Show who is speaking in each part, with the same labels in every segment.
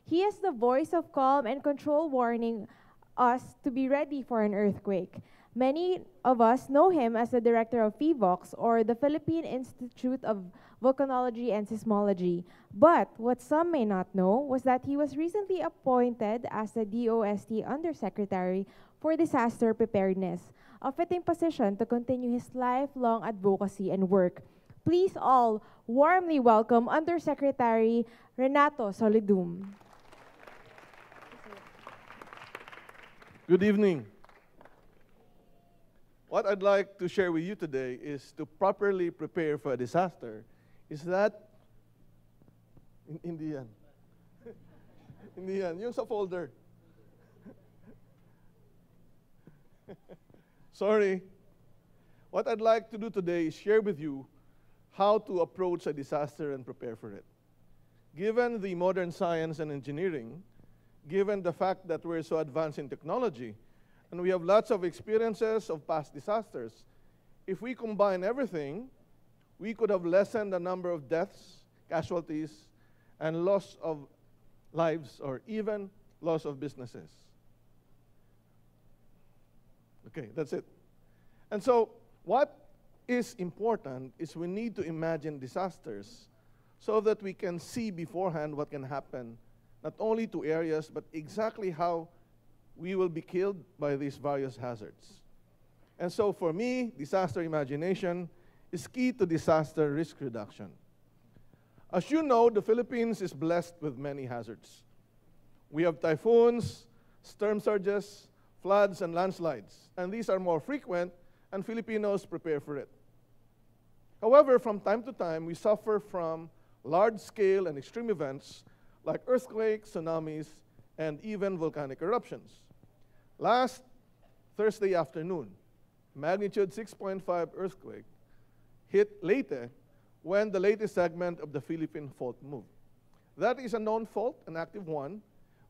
Speaker 1: He is the voice of calm and control, warning us to be ready for an earthquake. Many of us know him as the director of PHIVOLCS, or the Philippine Institute of Volcanology and Seismology. But what some may not know was that he was recently appointed as the DOST Undersecretary for Disaster Preparedness, a fitting position to continue his lifelong advocacy and work. Please all warmly welcome Undersecretary Renato Solidum.
Speaker 2: Good evening. What I'd like to share with you today is to properly prepare for a disaster. Is that in Indian? Indian, yung sa folder. Sorry. What I'd like to do today is share with you how to approach a disaster and prepare for it. Given the modern science and engineering, given the fact that we're so advanced in technology, and we have lots of experiences of past disasters, if we combine everything, we could have lessened the number of deaths, casualties, and loss of lives, or even loss of businesses. Okay, that's it. And so what is important is we need to imagine disasters so that we can see beforehand what can happen, not only to areas, but exactly how we will be killed by these various hazards. And so for me, disaster imagination is key to disaster risk reduction. As you know, the Philippines is blessed with many hazards. We have typhoons, storm surges, floods, and landslides. And these are more frequent, and Filipinos prepare for it. However, from time to time, we suffer from large-scale and extreme events like earthquakes, tsunamis, and even volcanic eruptions. Last Thursday afternoon, magnitude 6.5 earthquake hit Leyte when the latest segment of the Philippine fault moved. That is a known fault, an active one,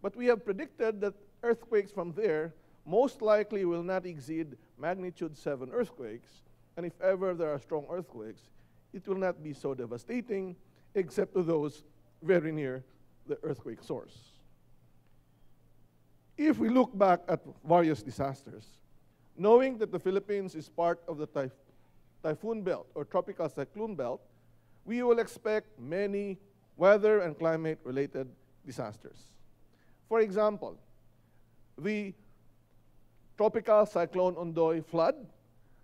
Speaker 2: but we have predicted that earthquakes from there most likely will not exceed magnitude 7 earthquakes, and if ever there are strong earthquakes, it will not be so devastating, except to those very near the earthquake source. If we look back at various disasters, knowing that the Philippines is part of the typhoon belt or tropical cyclone belt, we will expect many weather and climate-related disasters. For example, the tropical cyclone Ondoy flood,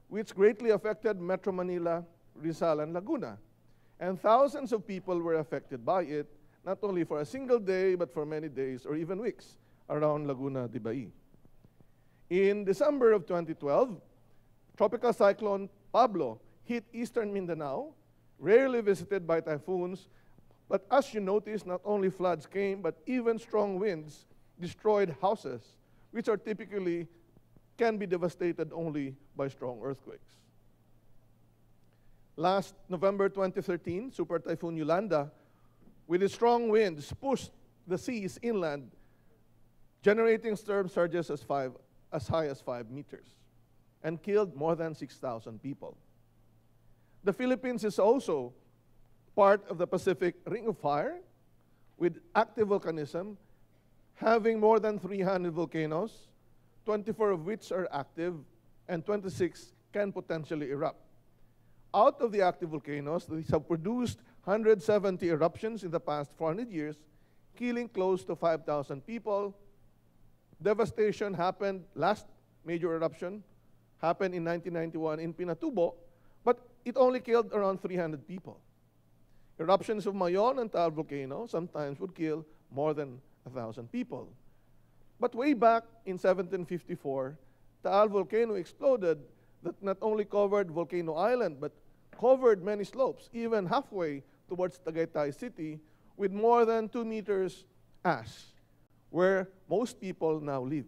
Speaker 2: which greatly affected Metro Manila, Rizal, and Laguna. And thousands of people were affected by it, not only for a single day, but for many days or even weeks around Laguna de Bai. In December of 2012, tropical cyclone Pablo hit eastern Mindanao, rarely visited by typhoons, but as you notice, not only floods came, but even strong winds destroyed houses, which are typically can be devastated only by strong earthquakes. Last November 2013, Super Typhoon Yolanda, with its strong winds, pushed the seas inland, generating storm surges as high as 5 meters, and killed more than 6,000 people. The Philippines is also part of the Pacific Ring of Fire, with active volcanism, having more than 300 volcanoes, 24 of which are active, and 26 can potentially erupt. Out of the active volcanoes, these have produced 170 eruptions in the past 400 years, killing close to 5,000 people. Devastation happened, last major eruption happened in 1991 in Pinatubo, but it only killed around 300 people. Eruptions of Mayon and Taal volcano sometimes would kill more than 1,000 people. But way back in 1754, Taal volcano exploded that not only covered Volcano Island, but covered many slopes, even halfway towards Tagaytay City, with more than 2 meters ash, where most people now live.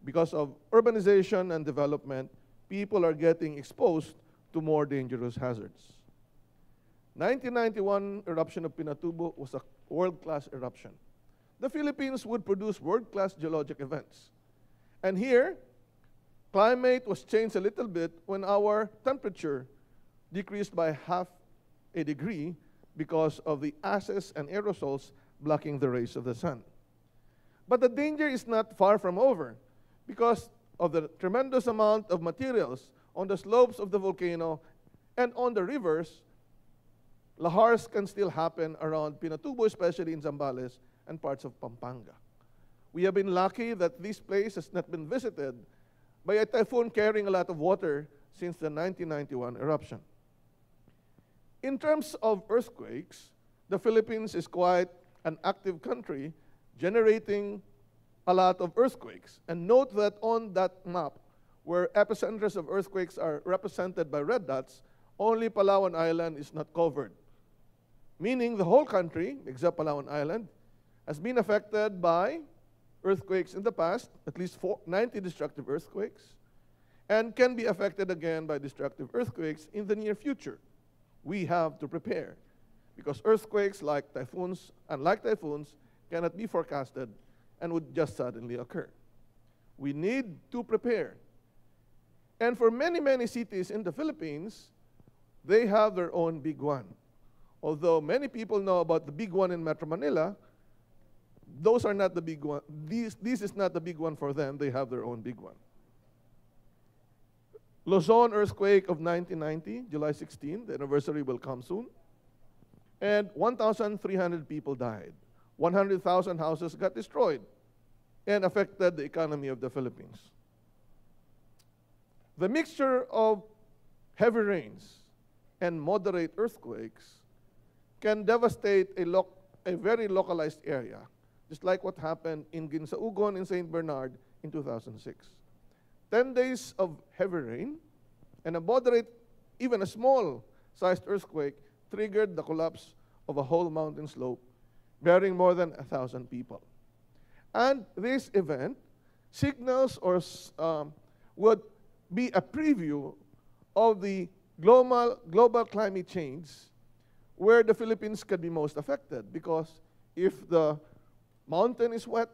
Speaker 2: Because of urbanization and development, people are getting exposed to more dangerous hazards. 1991 eruption of Pinatubo was a world-class eruption. The Philippines would produce world-class geologic events. And here, climate was changed a little bit when our temperature decreased by half a degree because of the ashes and aerosols blocking the rays of the sun. But the danger is not far from over because of the tremendous amount of materials on the slopes of the volcano and on the rivers. Lahars can still happen around Pinatubo, especially in Zambales and parts of Pampanga. We have been lucky that this place has not been visited by a typhoon carrying a lot of water since the 1991 eruption. In terms of earthquakes, the Philippines is quite an active country, generating a lot of earthquakes. And note that on that map, where epicenters of earthquakes are represented by red dots, only Palawan Island is not covered. Meaning the whole country, except Palawan Island, has been affected by earthquakes in the past, at least 90 destructive earthquakes, and can be affected again by destructive earthquakes in the near future. We have to prepare, because earthquakes, like typhoons, unlike typhoons, cannot be forecasted and would just suddenly occur. We need to prepare. And for many, many cities in the Philippines, they have their own big one. Although many people know about the big one in Metro Manila, those are not the big one. This is not the big one for them. They have their own big one. Luzon earthquake of 1990, July 16, the anniversary will come soon. And 1,300 people died. 100,000 houses got destroyed and affected the economy of the Philippines. The mixture of heavy rains and moderate earthquakes can devastate a very localized area, just like what happened in Ginsaugon in St. Bernard in 2006. 10 days of heavy rain and a moderate, even a small-sized earthquake triggered the collapse of a whole mountain slope, burying more than 1,000 people. And this event signals or would be a preview of the global climate change where the Philippines could be most affected, because if the mountain is wet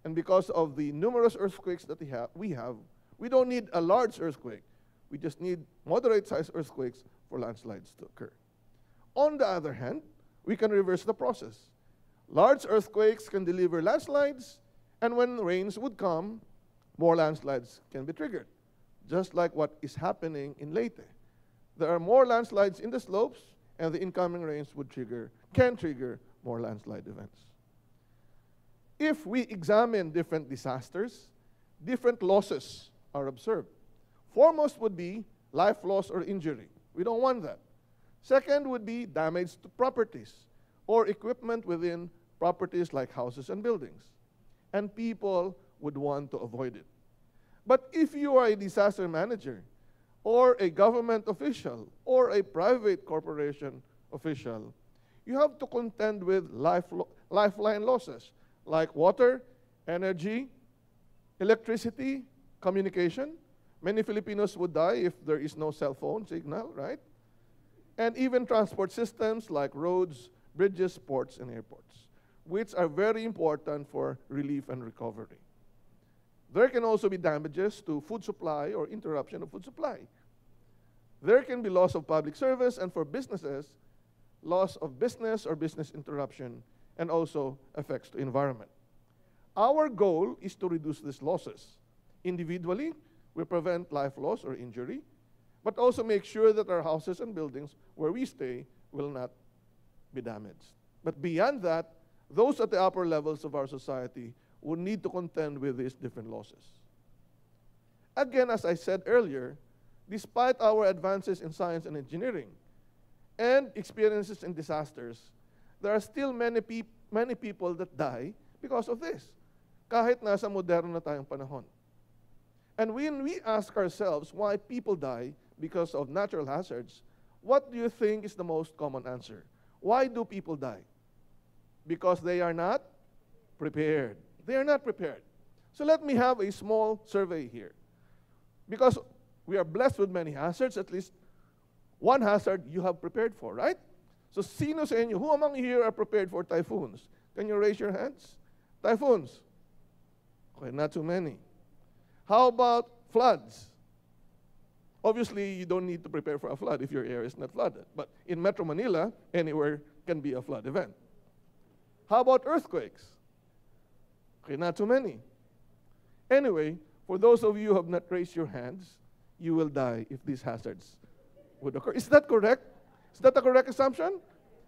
Speaker 2: and because of the numerous earthquakes that we don't need a large earthquake. We just need moderate-sized earthquakes for landslides to occur. On the other hand, we can reverse the process. Large earthquakes can deliver landslides, and when rains would come, more landslides can be triggered, just like what is happening in Leyte. There are more landslides in the slopes, and the incoming rains can trigger more landslide events. If we examine different disasters, different losses are observed. Foremost would be life loss or injury. We don't want that. Second would be damage to properties or equipment within properties like houses and buildings. And people would want to avoid it. But if you are a disaster manager or a government official or a private corporation official, you have to contend with lifeline losses like water, energy, electricity, communication. Many Filipinos would die if there is no cell phone signal, right? And even transport systems like roads, bridges, ports, and airports, which are very important for relief and recovery. There can also be damages to food supply or interruption of food supply. There can be loss of public service, and for businesses, loss of business or business interruption, and also effects to environment. Our goal is to reduce these losses. Individually, we prevent life loss or injury, but also make sure that our houses and buildings where we stay will not be damaged. But beyond that, those at the upper levels of our society will need to contend with these different losses. Again, as I said earlier, despite our advances in science and engineering and experiences in disasters, there are still many people that die because of this, kahit nasa moderno na tayong panahon. And when we ask ourselves why people die because of natural hazards, what do you think is the most common answer? Why do people die? Because they are not prepared. They are not prepared. So let me have a small survey here. Because we are blessed with many hazards, at least one hazard you have prepared for, right? So sino sa inyo, who among you here are prepared for typhoons? Can you raise your hands? Typhoons? Okay, not too many. How about floods? Obviously, you don't need to prepare for a flood if your area is not flooded. But in Metro Manila, anywhere can be a flood event. How about earthquakes? Okay, not too many. Anyway, for those of you who have not raised your hands, you will die if these hazards would occur. Is that correct? Is that a correct assumption?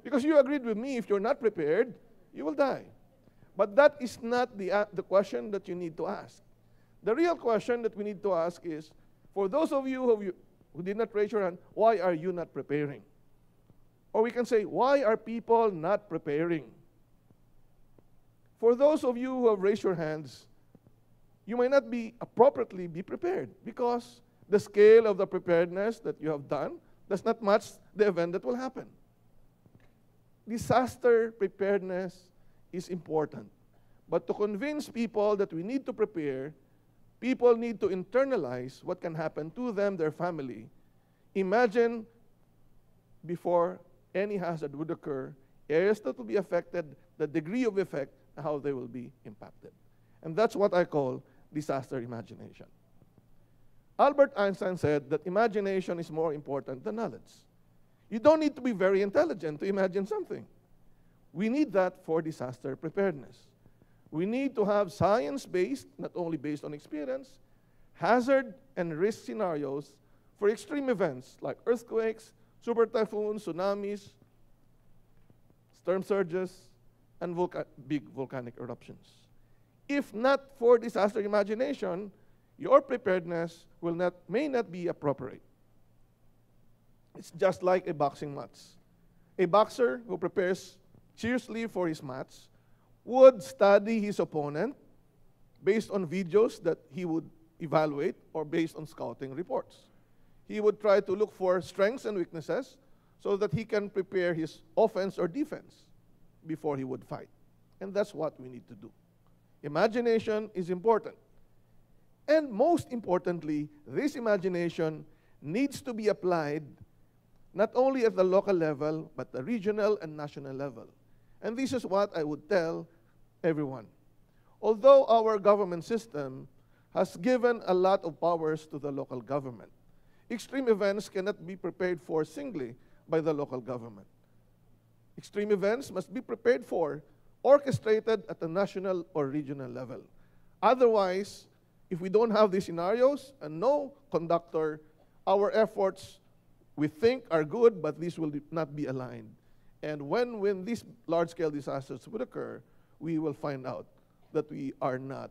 Speaker 2: Because you agreed with me, if you're not prepared, you will die. But that is not the question that you need to ask. The real question that we need to ask is, for those of you who did not raise your hand, why are you not preparing? Or we can say, why are people not preparing? For those of you who have raised your hands, you may not be appropriately be prepared because the scale of the preparedness that you have done does not match the event that will happen. Disaster preparedness is important. But to convince people that we need to prepare, people need to internalize what can happen to them, their family. Imagine before any hazard would occur, areas that will be affected, the degree of effect, and how they will be impacted. And that's what I call disaster imagination. Albert Einstein said that imagination is more important than knowledge. You don't need to be very intelligent to imagine something. We need that for disaster preparedness. We need to have science-based, not only based on experience, hazard and risk scenarios for extreme events like earthquakes, super typhoons, tsunamis, storm surges, and big volcanic eruptions. If not for disaster imagination, your preparedness may not be appropriate. It's just like a boxing match. A boxer who prepares seriously for his match would study his opponent based on videos that he would evaluate or based on scouting reports. He would try to look for strengths and weaknesses so that he can prepare his offense or defense before he would fight. And that's what we need to do. Imagination is important. And most importantly, this imagination needs to be applied not only at the local level, but the regional and national level. And this is what I would tell everyone. Although our government system has given a lot of powers to the local government, extreme events cannot be prepared for singly by the local government. Extreme events must be prepared for, orchestrated at the national or regional level. Otherwise, if we don't have these scenarios and no conductor, our efforts we think are good, but these will not be aligned. And when these large-scale disasters would occur, we will find out that we are not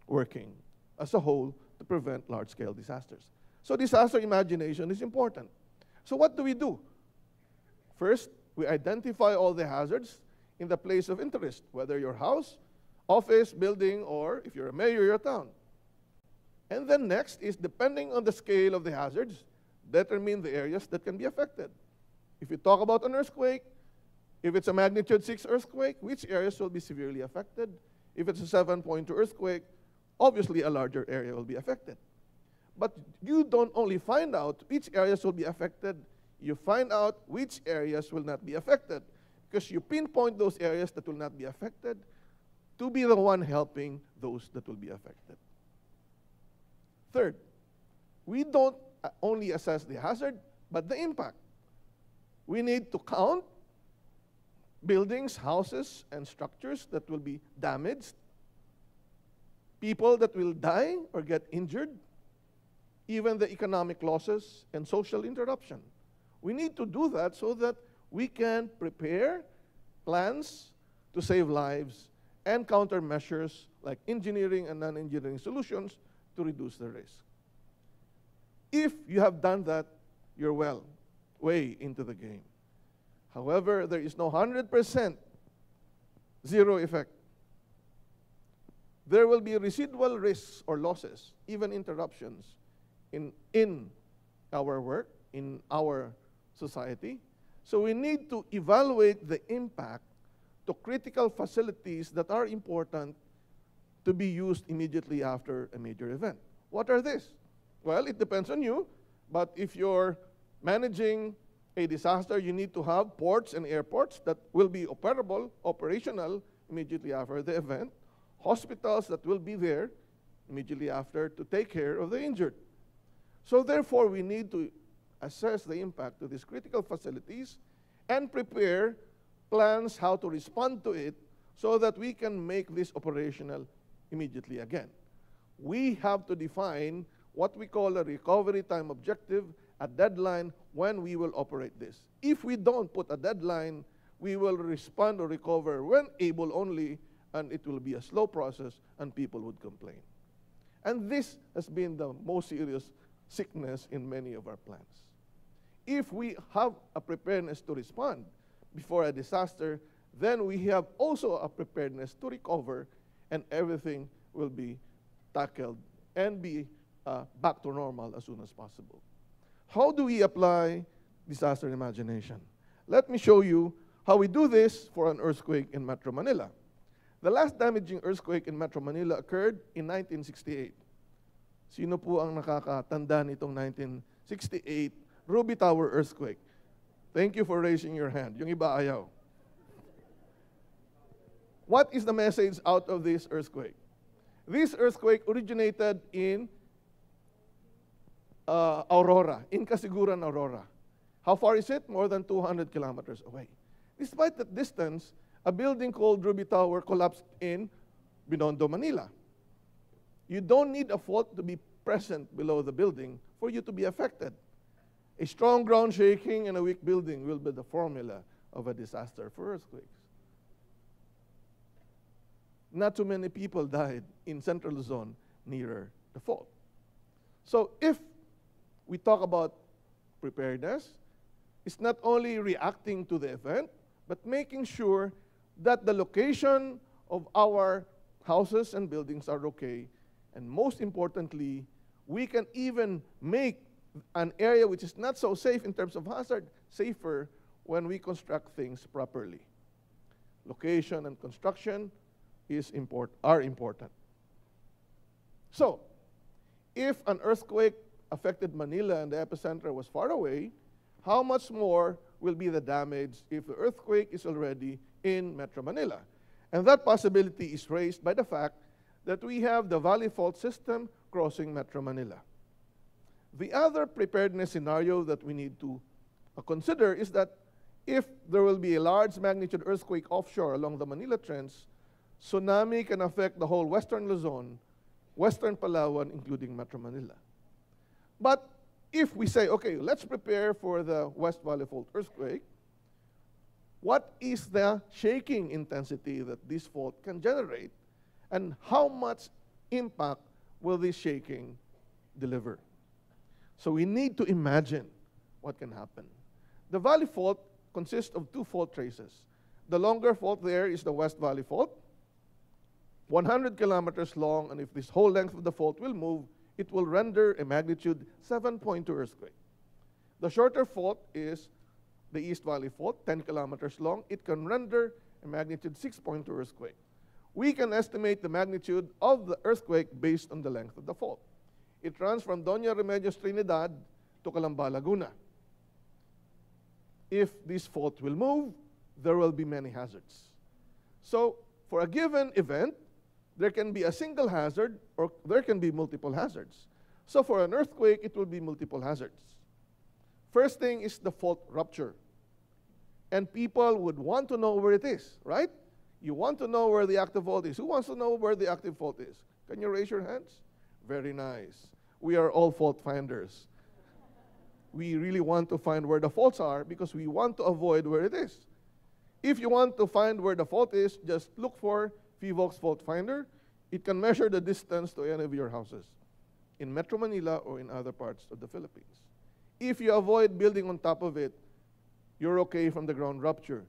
Speaker 2: working as a whole to prevent large-scale disasters. So disaster imagination is important. So what do we do? First, we identify all the hazards in the place of interest, whether your house, office, building, or if you're a mayor, your town. And then next is, depending on the scale of the hazards, determine the areas that can be affected. If you talk about an earthquake, if it's a magnitude 6 earthquake, which areas will be severely affected? If it's a 7.2 earthquake, obviously a larger area will be affected. But you don't only find out which areas will be affected, you find out which areas will not be affected, because you pinpoint those areas that will not be affected to be the one helping those that will be affected. Third, we don't only assess the hazard, but the impact. We need to count buildings, houses, and structures that will be damaged, people that will die or get injured, even the economic losses and social interruption. We need to do that so that we can prepare plans to save lives and countermeasures like engineering and non-engineering solutions to reduce the risk. If you have done that, you're way into the game. However, there is no 100% zero effect. There will be residual risks or losses, even interruptions in our work, in our society. So we need to evaluate the impact to critical facilities that are important to be used immediately after a major event. What are these? Well, it depends on you, but if you're managing a disaster, you need to have ports and airports that will be operational immediately after the event, hospitals that will be there immediately after to take care of the injured. So therefore, we need to assess the impact of these critical facilities and prepare plans how to respond to it so that we can make this operational immediately again. We have to define what we call a recovery time objective, a deadline when we will operate this. If we don't put a deadline, we will respond or recover when able only, and it will be a slow process, and people would complain. And this has been the most serious sickness in many of our plants. If we have a preparedness to respond before a disaster, then we have also a preparedness to recover, and everything will be tackled and be back to normal as soon as possible. How do we apply disaster imagination? Let me show you how we do this for an earthquake in Metro Manila. The last damaging earthquake in Metro Manila occurred in 1968. Sino po ang nakakatanda nitong 1968 Ruby Tower earthquake? Thank you for raising your hand. Yung iba ayaw. What is the message out of this earthquake? This earthquake originated in Aurora, in Kasiguran, Aurora. How far is it? More than 200 kilometers away. Despite that distance, a building called Ruby Tower collapsed in Binondo, Manila. You don't need a fault to be present below the building for you to be affected. A strong ground shaking and a weak building will be the formula of a disaster for earthquakes. Not too many people died in Central Luzon nearer the fault. So if we talk about preparedness, it's not only reacting to the event, but making sure that the location of our houses and buildings are okay. And most importantly, we can even make an area which is not so safe in terms of hazard safer when we construct things properly. Location and construction are important. So, if an earthquake affected Manila and the epicenter was far away, how much more will be the damage if the earthquake is already in Metro Manila? And that possibility is raised by the fact that we have the Valley Fault System crossing Metro Manila. The other preparedness scenario that we need to consider is that if there will be a large magnitude earthquake offshore along the Manila Trench, tsunami can affect the whole western Luzon, western Palawan, including Metro Manila. But if we say, okay, let's prepare for the West Valley Fault earthquake, what is the shaking intensity that this fault can generate, and how much impact will this shaking deliver? So we need to imagine what can happen. The Valley Fault consists of two fault traces. The longer fault there is the West Valley Fault, 100 kilometers long, and if this whole length of the fault will move, it will render a magnitude 7.2 earthquake. The shorter fault is the East Valley Fault, 10 kilometers long. It can render a magnitude 6.2 earthquake. We can estimate the magnitude of the earthquake based on the length of the fault. It runs from Doña Remedios, Trinidad to Calamba, Laguna. If this fault will move, there will be many hazards. So for a given event, there can be a single hazard or there can be multiple hazards. So for an earthquake, it will be multiple hazards. First thing is the fault rupture. And people would want to know where it is, right? You want to know where the active fault is. Who wants to know where the active fault is? Can you raise your hands? Very nice. We are all fault finders. We really want to find where the faults are because we want to avoid where it is. If you want to find where the fault is, just look for PHIVOLCS Fault Finder. It can measure the distance to any of your houses in Metro Manila or in other parts of the Philippines. If you avoid building on top of it, you're okay from the ground rupture.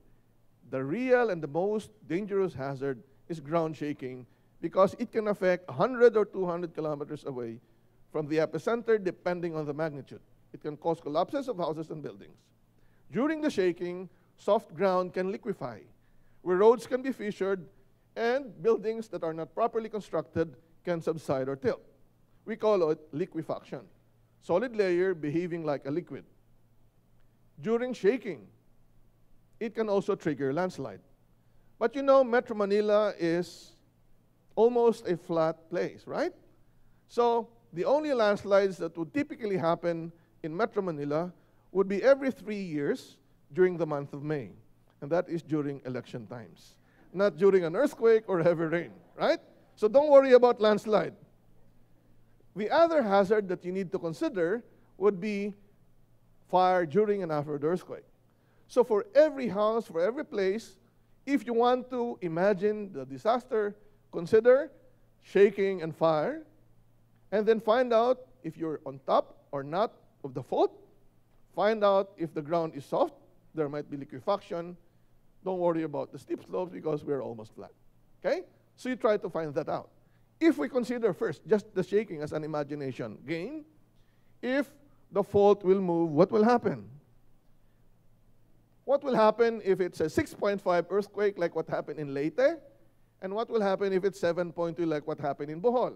Speaker 2: The real and the most dangerous hazard is ground shaking because it can affect 100 or 200 kilometers away from the epicenter depending on the magnitude. It can cause collapses of houses and buildings. During the shaking, soft ground can liquefy, where roads can be fissured and buildings that are not properly constructed can subside or tilt. We call it liquefaction. Solid layer behaving like a liquid. During shaking, it can also trigger landslide. But you know, Metro Manila is almost a flat place, right? So the only landslides that would typically happen in Metro Manila would be every 3 years during the month of May, and that is during election times. not during an earthquake or heavy rain, right? So don't worry about landslide. The other hazard that you need to consider would be fire during and after the earthquake. So for every house, for every place, if you want to imagine the disaster, consider shaking and fire, and then find out if you're on top or not of the fault. Find out if the ground is soft. There might be liquefaction. Don't worry about the steep slopes because we're almost flat. Okay? So you try to find that out. If we consider first just the shaking as an imagination game, if the fault will move, what will happen? What will happen if it's a 6.5 earthquake like what happened in Leyte? And what will happen if it's 7.2 like what happened in Bohol?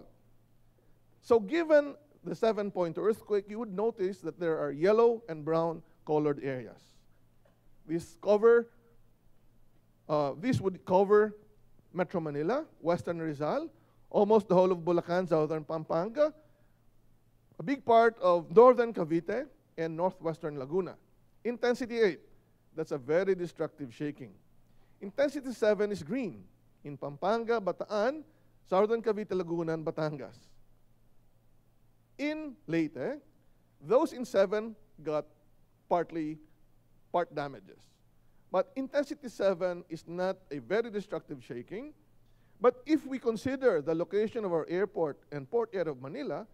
Speaker 2: So given the 7.2 earthquake, you would notice that there are yellow and brown colored areas. This would cover Metro Manila, Western Rizal, almost the whole of Bulacan, Southern Pampanga, a big part of Northern Cavite, and Northwestern Laguna. Intensity 8, that's a very destructive shaking. Intensity 7 is green in Pampanga, Bataan, Southern Cavite, Laguna, and Batangas. In Leyte, those in 7 got part damages. But intensity 7 is not a very destructive shaking. But if we consider the location of our airport and port area of Manila,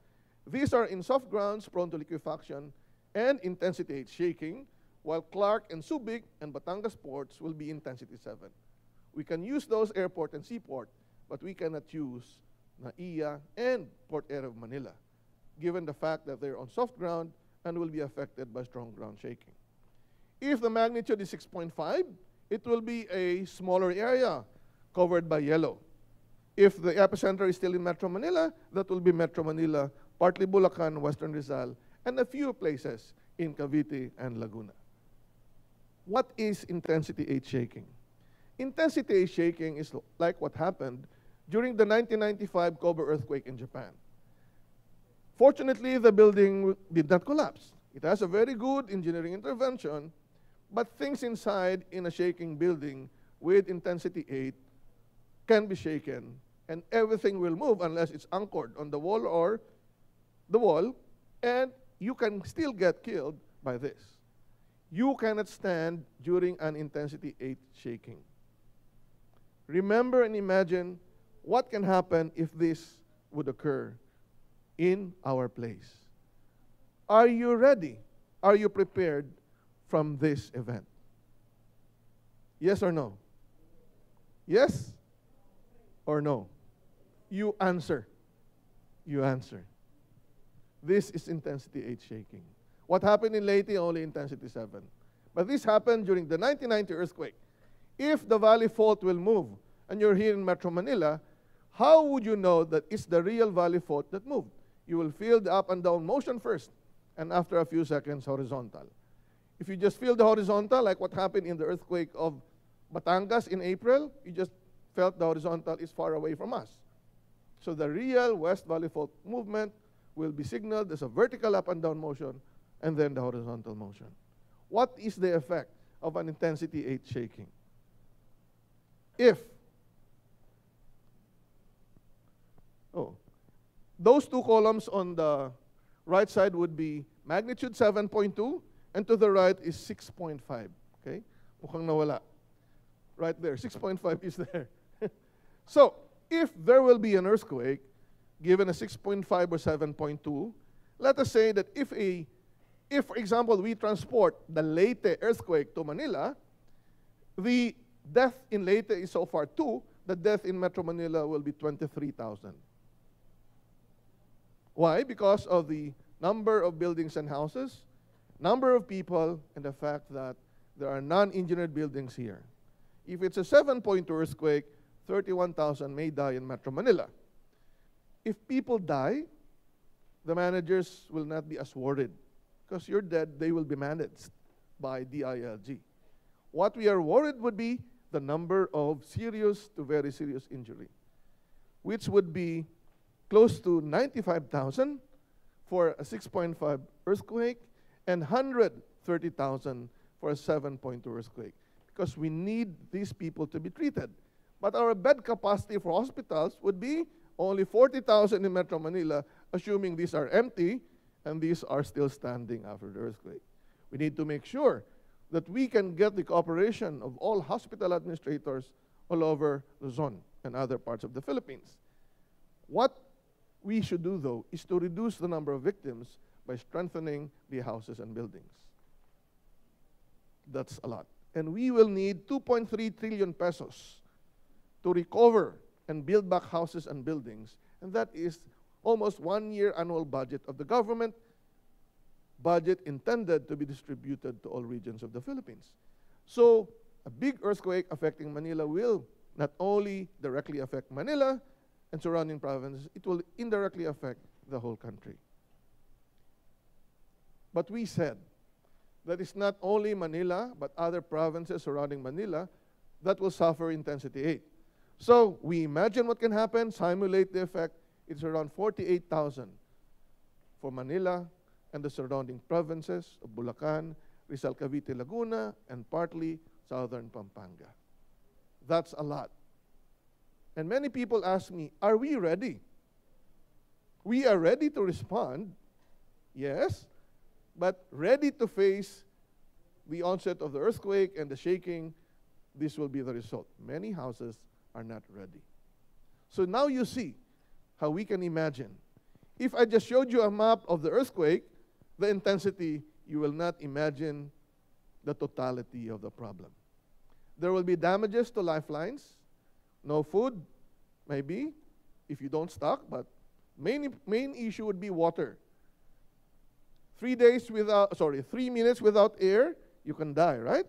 Speaker 2: these are in soft grounds prone to liquefaction and intensity 8 shaking, while Clark and Subic and Batangas ports will be intensity 7. We can use those airport and seaport, but we cannot use NAIA and port area of Manila, given the fact that they're on soft ground and will be affected by strong ground shaking. If the magnitude is 6.5, it will be a smaller area covered by yellow. If the epicenter is still in Metro Manila, that will be Metro Manila, partly Bulacan, Western Rizal, and a few places in Cavite and Laguna. What is intensity 8 shaking? Intensity 8 shaking is like what happened during the 1995 Kobe earthquake in Japan. Fortunately, the building did not collapse. It has a very good engineering intervention, but things inside in a shaking building with intensity 8 can be shaken, and everything will move unless it's anchored on the wall or the wall, and you can still get killed by this. You cannot stand during an intensity 8 shaking. Remember and imagine what can happen if this would occur in our place. Are you ready? Are you prepared from this event? Yes or no? Yes or no? You answer. You answer. This is intensity 8 shaking. What happened in Leyte? Only intensity 7. But this happened during the 1990 earthquake. If the valley fault will move, and you're here in Metro Manila, how would you know that it's the real valley fault that moved? You will feel the up and down motion first, and after a few seconds, horizontal. If you just feel the horizontal, like what happened in the earthquake of Batangas in April, you just felt the horizontal is far away from us. So the real West Valley Fault movement will be signaled as a vertical up and down motion, and then the horizontal motion. What is the effect of an intensity 8 shaking? If those two columns on the right side would be magnitude 7.2, and to the right is 6.5. Okay? Mukhang nawala. Right there, 6.5 is there. So, if there will be an earthquake, given a 6.5 or 7.2, let us say that if, for example, we transport the Leyte earthquake to Manila, the death in Leyte is so far 2, the death in Metro Manila will be 23,000. Why? Because of the number of buildings and houses, number of people, and the fact that there are non-engineered buildings here. If it's a 7.2 earthquake, 31,000 may die in Metro Manila. If people die, the managers will not be as worried. Because you're dead, they will be managed by DILG. What we are worried would be the number of serious to very serious injury, which would be close to 95,000 for a 6.5 earthquake and 130,000 for a 7.2 earthquake. Because we need these people to be treated. But our bed capacity for hospitals would be only 40,000 in Metro Manila, assuming these are empty and these are still standing after the earthquake. We need to make sure that we can get the cooperation of all hospital administrators all over Luzon and other parts of the Philippines. What we should do, though, is to reduce the number of victims by strengthening the houses and buildings. That's a lot. And we will need 2.3 trillion pesos to recover and build back houses and buildings. And that is almost 1 year annual budget of the government, budget intended to be distributed to all regions of the Philippines. So a big earthquake affecting Manila will not only directly affect Manila and surrounding provinces, it will indirectly affect the whole country. But we said that it's not only Manila, but other provinces surrounding Manila that will suffer intensity 8. So we imagine what can happen, simulate the effect. It's around 48,000 for Manila and the surrounding provinces of Bulacan, Rizal, Cavite, Laguna, and partly southern Pampanga. That's a lot. And many people ask me, are we ready? We are ready to respond, yes, but ready to face the onset of the earthquake and the shaking, this will be the result. Many houses are not ready. So now you see how we can imagine. If I just showed you a map of the earthquake, the intensity, you will not imagine the totality of the problem. There will be damages to lifelines, no food, maybe, if you don't stock, but main issue would be water. 3 minutes without air, you can die, right?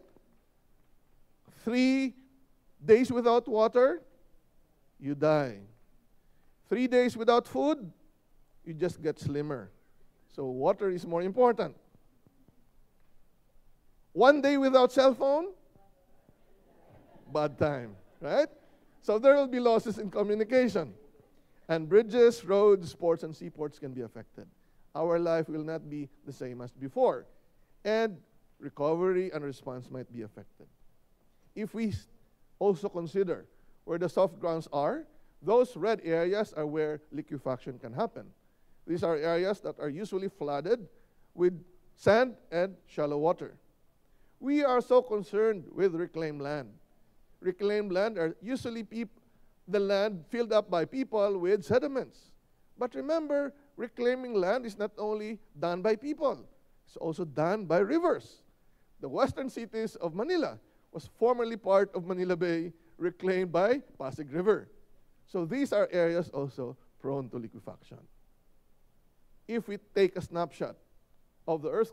Speaker 2: 3 days without water, you die. 3 days without food, you just get slimmer. So water is more important. 1 day without cell phone, bad time, right? So there will be losses in communication. And bridges, roads, ports, and seaports can be affected. Our life will not be the same as before. And recovery and response might be affected. If we also consider where the soft grounds are, those red areas are where liquefaction can happen. These are areas that are usually flooded with sand and shallow water. We are so concerned with reclaimed land. Reclaimed land are usually the land filled up by people with sediments. But remember, reclaiming land is not only done by people, it's also done by rivers. The western cities of Manila was formerly part of Manila Bay, reclaimed by Pasig River. So these are areas also prone to liquefaction. If we take a snapshot of the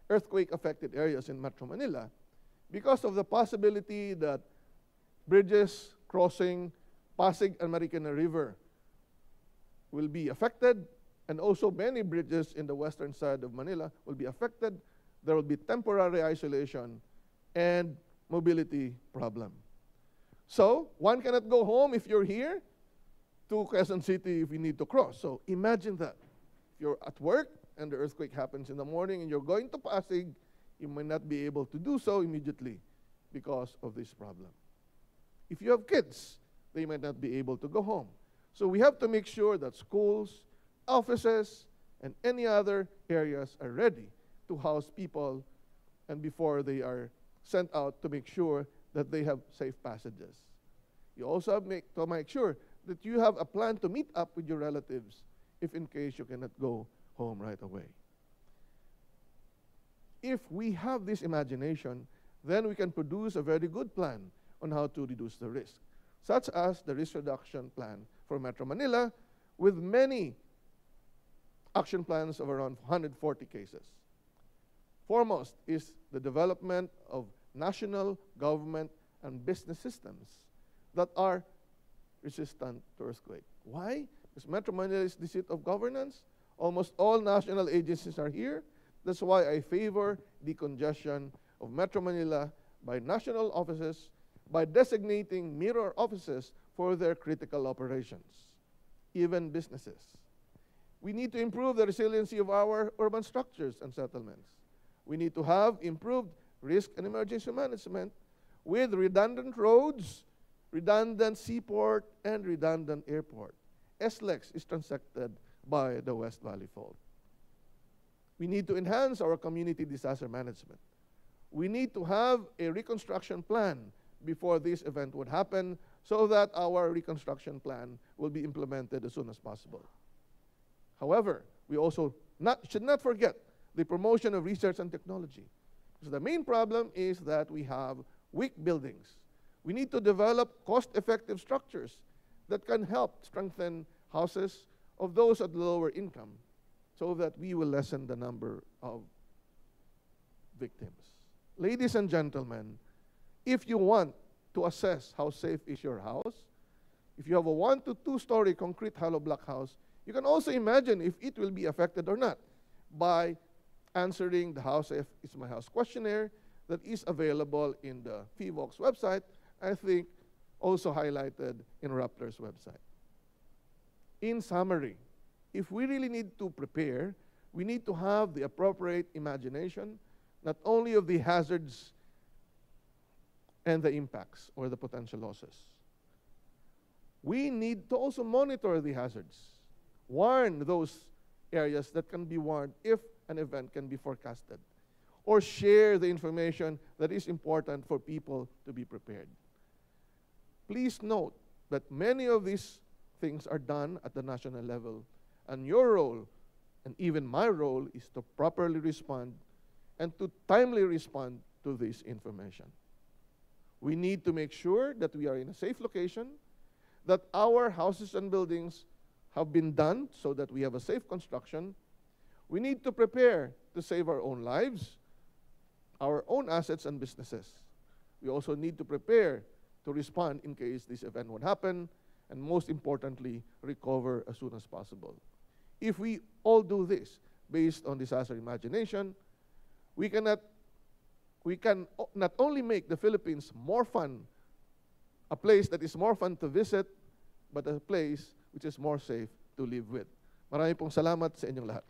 Speaker 2: earthquake-affected areas in Metro Manila, because of the possibility that bridges crossing Pasig and Marikina River will be affected, and also many bridges in the western side of Manila will be affected, there will be temporary isolation and mobility problem. So one cannot go home if you're here to Quezon City if you need to cross. So imagine that. If you're at work and the earthquake happens in the morning and you're going to Pasig, you may not be able to do so immediately because of this problem. If you have kids, they might not be able to go home. So we have to make sure that schools, offices, and any other areas are ready to house people, and before they are sent out, to make sure that they have safe passages. You also have to make sure that you have a plan to meet up with your relatives if in case you cannot go home right away. If we have this imagination, then we can produce a very good plan on how to reduce the risk, such as the risk reduction plan for Metro Manila, with many action plans of around 140 cases. Foremost is the development of national government and business systems that are resistant to earthquake. Why? Because Metro Manila is the seat of governance. Almost all national agencies are here. That's why I favor decongestion of Metro Manila by national offices, by designating mirror offices for their critical operations, even businesses. We need to improve the resiliency of our urban structures and settlements. We need to have improved risk and emergency management with redundant roads redundant seaport, and redundant airport. SLEX is transected by the West Valley Fault. We need to enhance our community disaster management. We need to have a reconstruction plan before this event would happen so that our reconstruction plan will be implemented as soon as possible. However, we also should not forget the promotion of research and technology. So the main problem is that we have weak buildings. We need to develop cost-effective structures that can help strengthen houses of those at lower income so that we will lessen the number of victims. Ladies and gentlemen, if you want to assess how safe is your house, if you have a 1 to 2 story concrete hollow block house, you can also imagine if it will be affected or not by answering the House Is My House questionnaire that is available in the FIVOX website, I think also highlighted in Rappler's website. In summary, if we really need to prepare, we need to have the appropriate imagination, not only of the hazards and the impacts or the potential losses. We need to also monitor the hazards, warn those areas that can be warned if an event can be forecasted, or share the information that is important for people to be prepared. Please note that many of these things are done at the national level, and your role, and even my role, is to properly respond and to timely respond to this information. We need to make sure that we are in a safe location, that our houses and buildings have been done so that we have a safe construction. We need to prepare to save our own lives, our own assets and businesses. We also need to prepare to respond in case this event would happen, and most importantly, recover as soon as possible. If we all do this based on disaster imagination, we can not only make the Philippines more fun, a place that is more fun to visit, but a place which is more safe to live with. Marami pong salamat sa inyong lahat.